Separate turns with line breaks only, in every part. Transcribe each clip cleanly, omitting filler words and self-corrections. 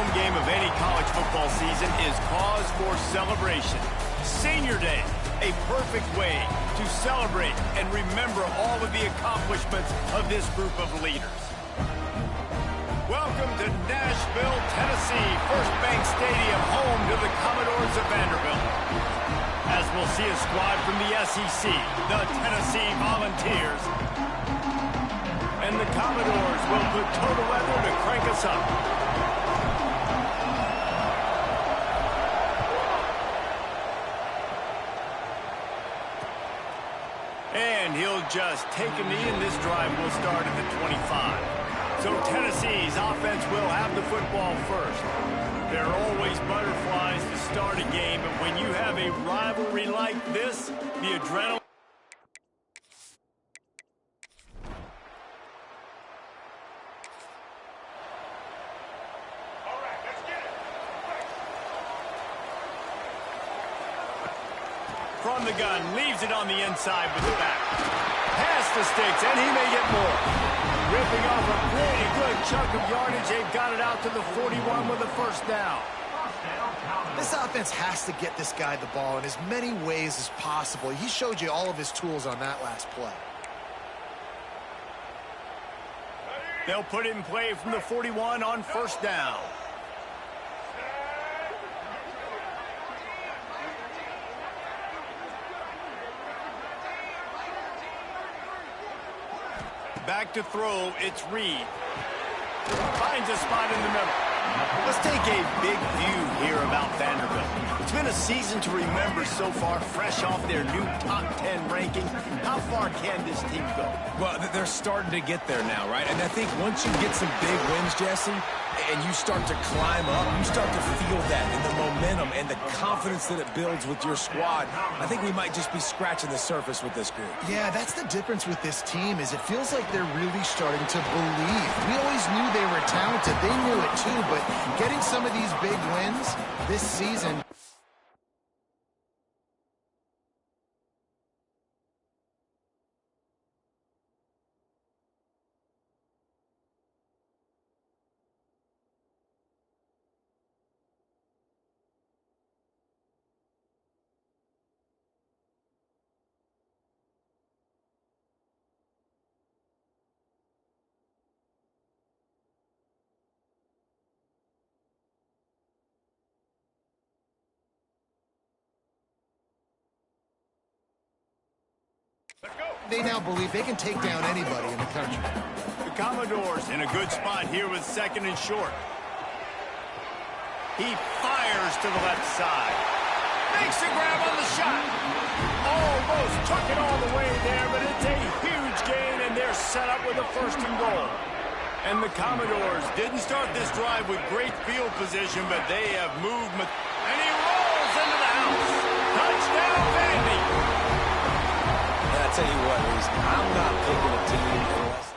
home game of any college football season is cause for celebration. Senior Day, a perfect way to celebrate and remember all of the accomplishments of this group of leaders. Welcome to Nashville, Tennessee, First Bank Stadium, home to the Commodores of Vanderbilt. As we'll see a squad from the SEC, the Tennessee Volunteers. And the Commodores will put total weather to crank us up. And he'll just take a knee, and this drive will start at the 25. So Tennessee's offense will have the football first. There are always butterflies to start a game, but when you have a rivalry like this, the adrenaline... From the gun, leaves it on the inside with the back. Past the sticks, and he may get more. Ripping off a pretty good chunk of yardage. They've got it out to the 41 with a first down.
This offense has to get this guy the ball in as many ways as possible. He showed you all of his tools on that last play.
They'll put it in play from the 41 on first down. Back to throw, it's Reed. Finds a spot in the middle. Let's take a big view here about Vanderbilt. It's been a season to remember so far, fresh off their new top 10 ranking. How far can this team go?
Well, they're starting to get there now, right? And I think once you get some big wins, Jesse, and you start to climb up, you start to feel that and the momentum and the confidence that it builds with your squad. I think we might just be scratching the surface with this group.
Yeah, that's the difference with this team, is it feels like they're really starting to believe. We always knew they were talented. They knew it too, but getting some of these big wins this season... They now believe they can take down anybody in the country.
The Commodores in a good spot here with second and short. He fires to the left side. Makes the grab on the shot. Almost took it all the way there, but it's a huge gain, and they're set up with a first and goal. And the Commodores didn't start this drive with great field position, but they have moved. And he rolls into the house. Touchdown, Vandy.
I tell you what, Reese, I'm not picking a team unless...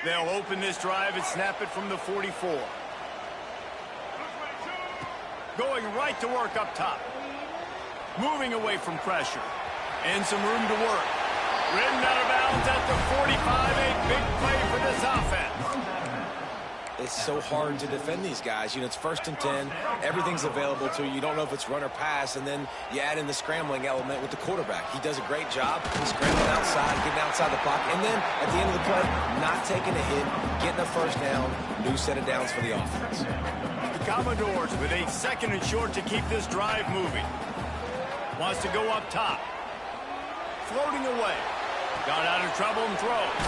They'll open this drive and snap it from the 44. Going right to work up top. Moving away from pressure. And some room to work. Ridden out of bounds at the 45. A big play for this offense.
It's so hard to defend these guys. You know, it's 1st and 10. Everything's available to you. You don't know if it's run or pass, and then you add in the scrambling element with the quarterback. He does a great job scrambling outside, getting outside the pocket, and then at the end of the play, not taking a hit, getting a first down, new set of downs for the offense.
The Commodores with a second and short to keep this drive moving. Wants to go up top. Floating away. Got out of trouble and throws.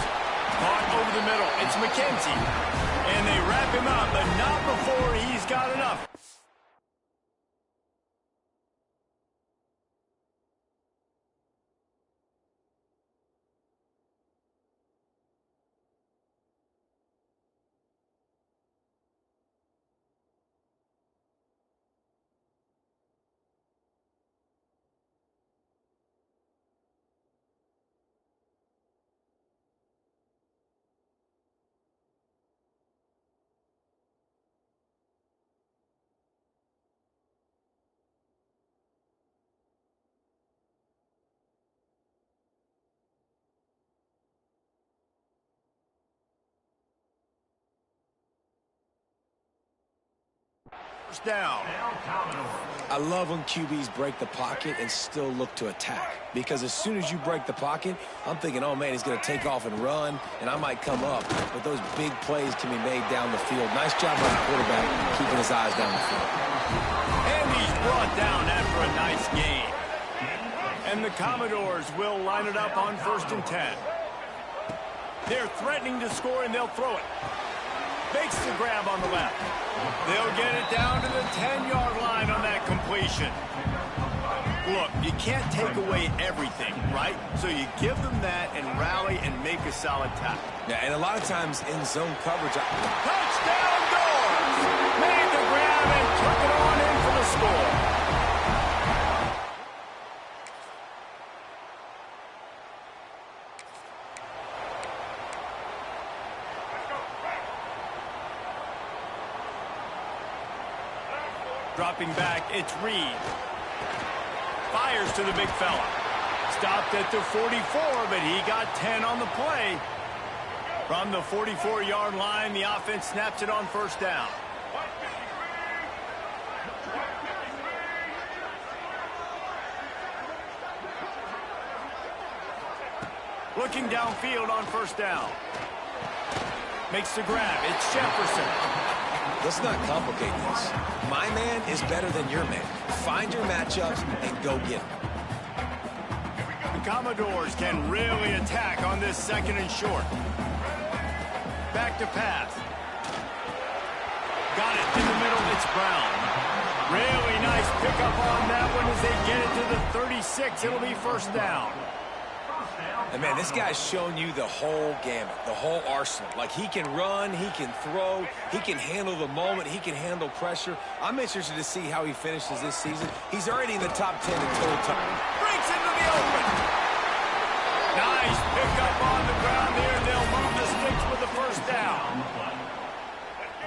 Caught over the middle. It's McKenzie. And they wrap him up, but not before he's got enough. First down.
I love when QBs break the pocket and still look to attack. Because as soon as you break the pocket, I'm thinking, oh, man, he's going to take off and run, and I might come up. But those big plays can be made down the field. Nice job by the quarterback keeping his eyes down the field.
And he's brought down after a nice game. And the Commodores will line it up on 1st and 10. They're threatening to score, and they'll throw it. Makes the grab on the left. They'll get it down to the 10-yard line on that completion. Look, you can't take away everything, right? So you give them that and rally and make a solid tackle.
Yeah, and a lot of times in zone coverage.
Touchdown Doors! Made the grab and took it on in for the score. Dropping back, it's Reed. Fires to the big fella. Stopped at the 44, but he got 10 on the play. From the 44-yard line, the offense snaps it on 1st down. Looking downfield on 1st down. Makes the grab. It's Jefferson.
Let's not complicate this. My man is better than your man. Find your matchups and go get them.
The Commodores can really attack on this 2nd and short. Back to pass. Got it in the middle. It's Brown. Really nice pickup on that one as they get it to the 36. It'll be 1st down.
And, man, this guy's shown you the whole gamut, the whole arsenal. Like, he can run, he can throw, he can handle the moment, he can handle pressure. I'm interested to see how he finishes this season. He's already in the top 10 in total time.
Breaks into the open. Nice pickup on the ground there, and they'll move the sticks with the 1st down.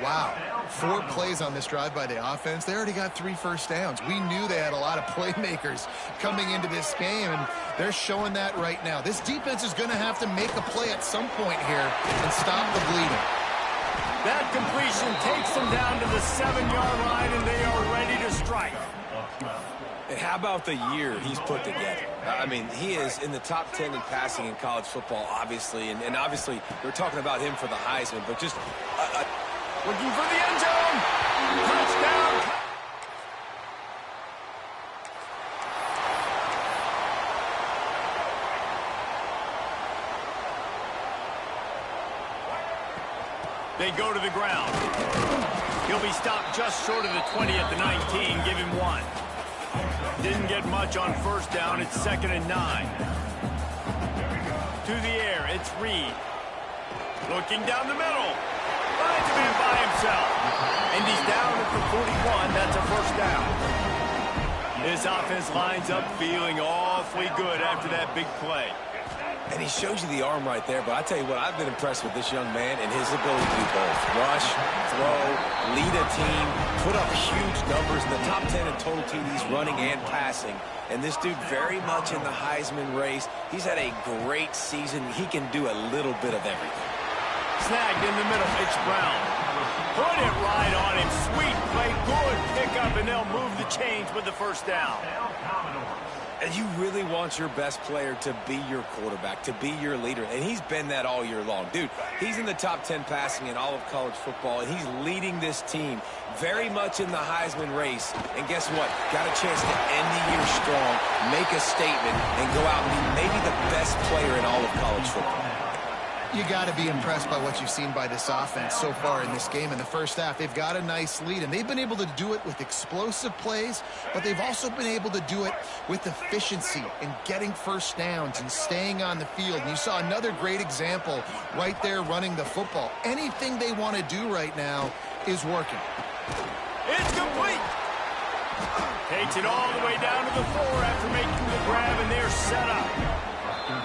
Wow, 4 plays on this drive by the offense. They already got 3 first downs. We knew they had a lot of playmakers coming into this game, and they're showing that right now. This defense is going to have to make a play at some point here and stop the bleeding.
That completion takes them down to the 7-yard line, and they are ready to strike.
And how about the year he's put together? I mean, he is in the top 10 in passing in college football, obviously. And obviously, we're talking about him for the Heisman, but just...
looking for the end zone. Touchdown. They go to the ground. He'll be stopped just short of the 20 at the 19. Give him 1. Didn't get much on 1st down. It's 2nd and 9. To the air. It's Reed. Looking down the middle. Finds a man by himself. And he's down at the 41. That's a 1st down. This offense lines up feeling awfully good after that big play.
And he shows you the arm right there, but I tell you what, I've been impressed with this young man and his ability to do both. Rush, throw, lead a team, put up huge numbers in the top 10 in total TDs running and passing. And this dude very much in the Heisman race. He's had a great season. He can do a little bit of everything.
Snagged in the middle. It's Brown. Put it right on him. Sweet play. Good pickup, and they'll move the chains with the 1st down.
And you really want your best player to be your quarterback, to be your leader. And he's been that all year long. Dude, he's in the top 10 passing in all of college football, and he's leading this team very much in the Heisman race. And guess what? Got a chance to end the year strong, make a statement, and go out and be maybe the best player in all of college football.
You got to be impressed by what you've seen by this offense so far in this game. In the 1st half, they've got a nice lead, and they've been able to do it with explosive plays, but they've also been able to do it with efficiency and getting 1st downs and staying on the field. And you saw another great example right there running the football. Anything they want to do right now is working.
It's complete. Takes it all the way down to the 4 after making the grab, and they're set up.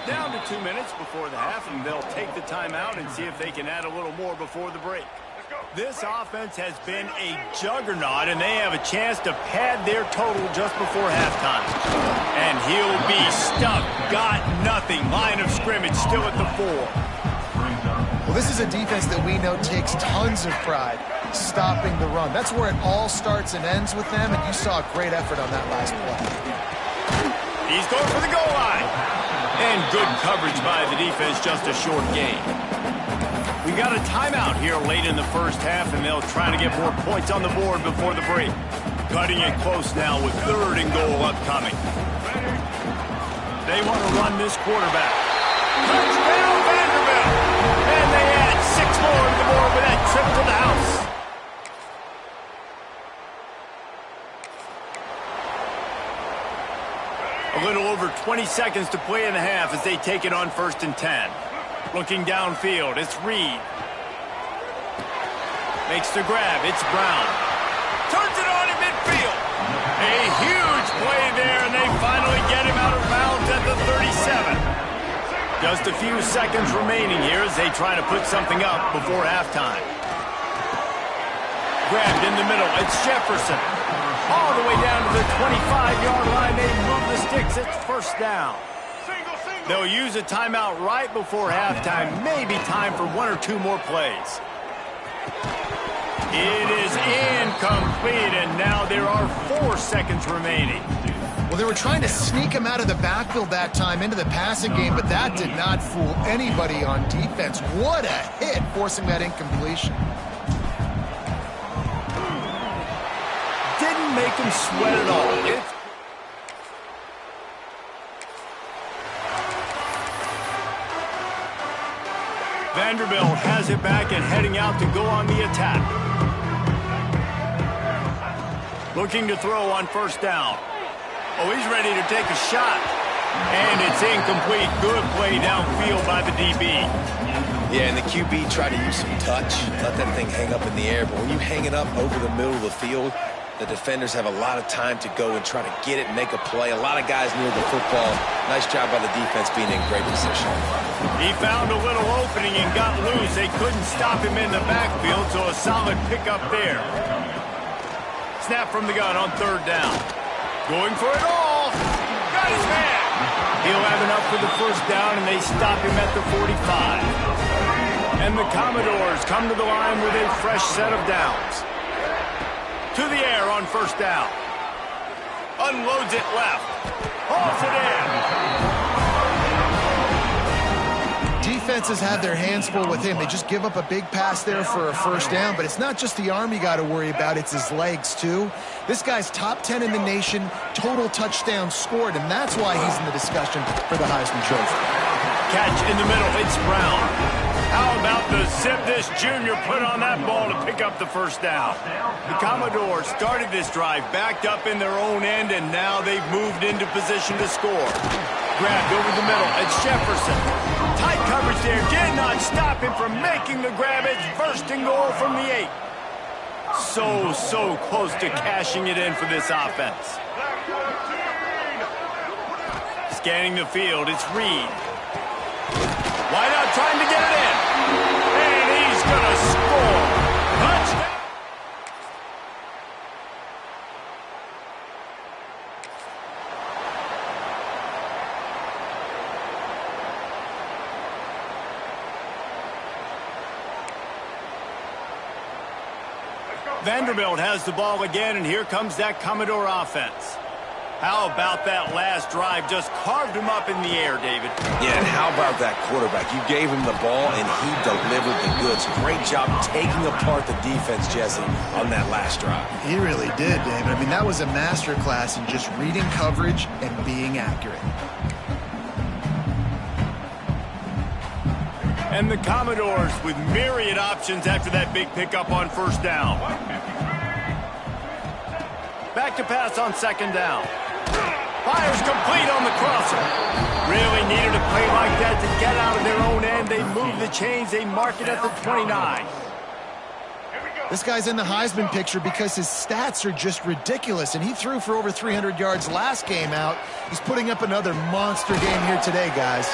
Down to 2 minutes before the half, and they'll take the timeout and see if they can add a little more before the break. This offense has been a juggernaut, and they have a chance to pad their total just before halftime. And he'll be stuck. Got nothing. Line of scrimmage still at the 4.
Well, this is a defense that we know takes tons of pride stopping the run. That's where it all starts and ends with them, and you saw a great effort on that last play.
He's going for the goal line. And good coverage by the defense, just a short gain. We got a timeout here late in the first half, and they'll try to get more points on the board before the break. Cutting it close now with 3rd and goal upcoming. They want to run this quarterback. Touchdown, Vanderbilt! And they add 6 more to the board with that trip to the house. A little over 20 seconds to play in the half as they take it on 1st and 10. Looking downfield, it's Reed. Makes the grab, it's Brown. Turns it on in midfield. A huge play there, and they finally get him out of bounds at the 37. Just a few seconds remaining here as they try to put something up before halftime. Grabbed in the middle, it's Jefferson. All the way down to the 25-yard line, they move the sticks, it's 1st down. They'll use a timeout right before halftime, maybe time for 1 or 2 more plays. It is incomplete, and now there are 4 seconds remaining.
Well, they were trying to sneak him out of the backfield that time into the passing game, but that did not fool anybody on defense. What a hit, forcing that incompletion.
Didn't make him sweat at all. Vanderbilt has it back and heading out to go on the attack. Looking to throw on 1st down. Oh, he's ready to take a shot. And it's incomplete. Good play downfield by the DB.
Yeah, and the QB tried to use some touch, let that thing hang up in the air. But when you hang it up over the middle of the field, the defenders have a lot of time to go and try to get it and make a play. A lot of guys near the football. Nice job by the defense being in great position.
He found a little opening and got loose. They couldn't stop him in the backfield, so a solid pickup there. Snap from the gun on 3rd down. Going for it all. Got his man. He'll have enough for the 1st down, and they stop him at the 45. And the Commodores come to the line with a fresh set of downs. To the air on 1st down. Unloads it left. Hauls it in.
Defenses have their hands full with him. They just give up a big pass there for a 1st down, but it's not just the arm you got to worry about, it's his legs too. This guy's top 10 in the nation, total touchdowns scored, and that's why he's in the discussion for the Heisman Trophy.
Catch in the middle, it's Brown. How about the zip this junior put on that ball to pick up the 1st down? The Commodores started this drive backed up in their own end, and now they've moved into position to score. Grabbed over the middle, it's Jefferson. Tight coverage there, did not stop him from making the grab. It's 1st and goal from the 8. So close to cashing it in for this offense. Scanning the field, it's Reed. Wide out trying to get it in. And he's going to score. Touchdown. Vanderbilt has the ball again, and here comes that Commodore offense. How about that last drive? Just carved him up in the air, David.
Yeah, and how about that quarterback? You gave him the ball, and he delivered the goods. Great job taking apart the defense, Jesse, on that last drive.
He really did, David. I mean, that was a masterclass in just reading coverage and being accurate.
And the Commodores with myriad options after that big pickup on 1st down. Back to pass on 2nd down. Fires complete on the crosser. Really needed a play like that to get out of their own end. They move the chains. They mark it at the 29.
This guy's in the Heisman picture because his stats are just ridiculous, and he threw for over 300 yards last game out. He's putting up another monster game here today, guys.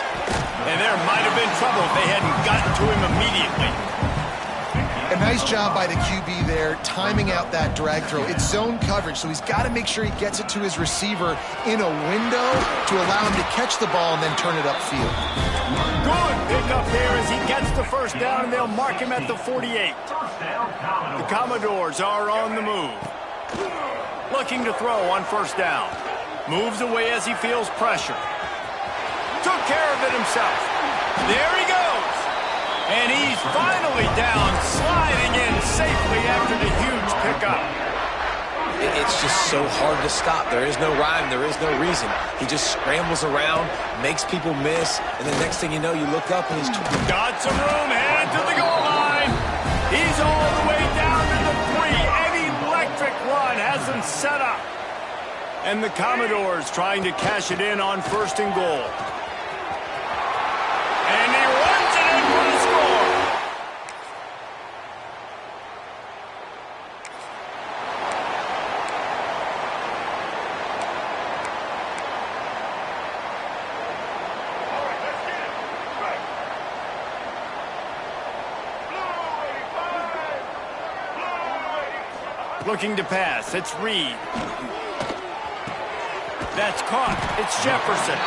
And there might have been trouble if they hadn't gotten to him immediately.
And now Nice job by the QB there, timing out that drag throw. It's zone coverage, so he's got to make sure he gets it to his receiver in a window to allow him to catch the ball and then turn it upfield.
Good pick up there as he gets the first down, and they'll mark him at the 48. The Commodores are on the move. Looking to throw on first down. Moves away as he feels pressure. Took care of it himself. There he goes. And he's finally down, sliding in safely after the huge pickup.
It's just so hard to stop. There is no rhyme. There is no reason. He just scrambles around, makes people miss, and the next thing you know, you look up and he's...
Got some room, headed to the goal line. He's all the way down to the 3. An electric run has him set up. And the Commodores trying to cash it in on first and goal. And he runs it in for the score. Looking to pass, it's Reed. That's caught. It's Jefferson.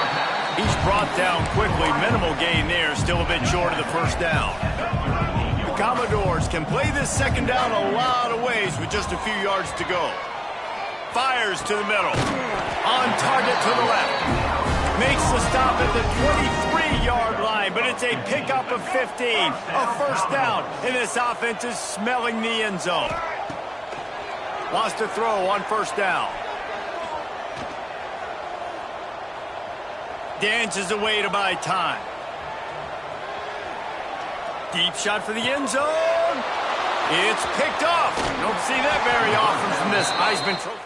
He's brought down quickly. Minimal gain there. Still a bit short of the first down. The Commodores can play this second down a lot of ways with just a few yards to go. Fires to the middle. On target to the left. Makes the stop at the 23-yard line, but it's a pickup of 15. A first down, and this offense is smelling the end zone. Wants to throw on first down. Dances away to buy time. Deep shot for the end zone. It's picked off. Don't see that very often from this Heisman Trophy.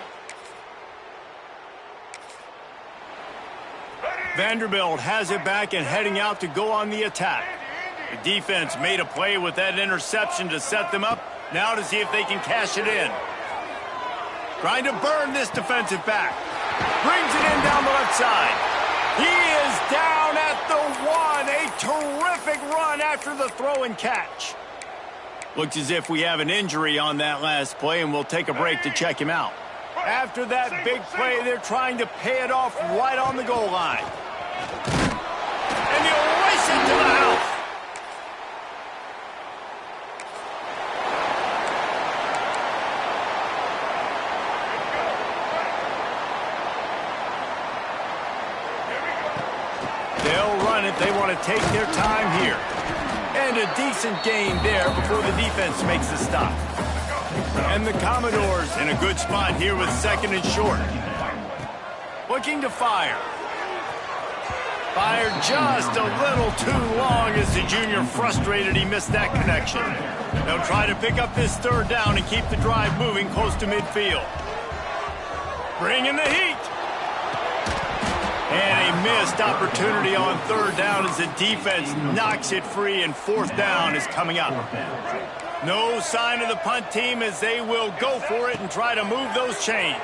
Vanderbilt has it back and heading out to go on the attack. The defense made a play with that interception to set them up. Now to see if they can cash it in. Trying to burn this defensive back. Brings it in down the left side. He is down at the 1. A terrific run after the throw and catch. Looks as if we have an injury on that last play, and we'll take a break to check him out. After that big play, they're trying to pay it off right on the goal line. And he'll race it to the house. They'll run it. They want to take their time here. And a decent gain there before the defense makes the stop. And the Commodores in a good spot here with second and short. Looking to fire. Fired just a little too long as the junior frustrated he missed that connection. They'll try to pick up this third down and keep the drive moving close to midfield. Bringing the heat. And a missed opportunity on third down as the defense knocks it free, and fourth down is coming up. No sign of the punt team as they will go for it and try to move those chains.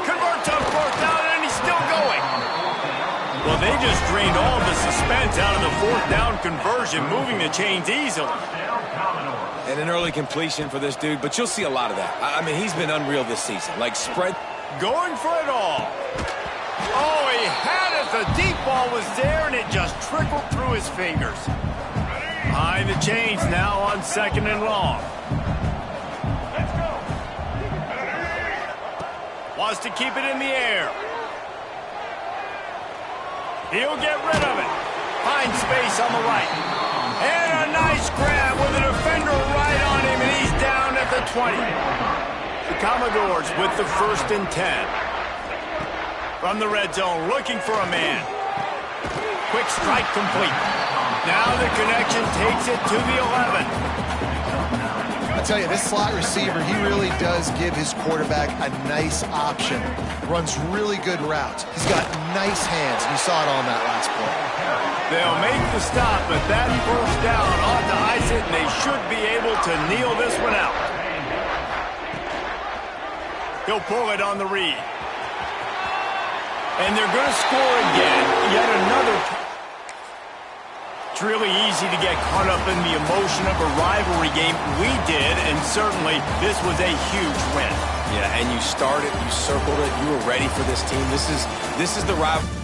Converts on fourth down, and he's still going. Well, they just drained all the suspense out of the fourth down conversion, moving the chains easily.
And an early completion for this dude, but you'll see a lot of that. I mean, he's been unreal this season. Like, spread.
Going for it all. Oh, he had it. The deep ball was there, and it just trickled through his fingers. Behind the chains now on second and long. Wants to keep it in the air. He'll get rid of it. Finds space on the right. And a nice grab with a defender right on him, and he's down at the 20. The Commodores with the 1st and 10. From the red zone, looking for a man. Quick strike complete. Now the connection takes it to the 11.
I tell you, this slot receiver, he really does give his quarterback a nice option. Runs really good routes. He's got nice hands. You saw it on that last play.
They'll make the stop, but that first down ought to ice it, and they should be able to kneel this one out. He'll pull it on the read. And they're going to score again. Yet another. It's really easy to get caught up in the emotion of a rivalry game. We did, and certainly this was a huge win.
Yeah, and you started, you circled it, you were ready for this team. This is the rivalry.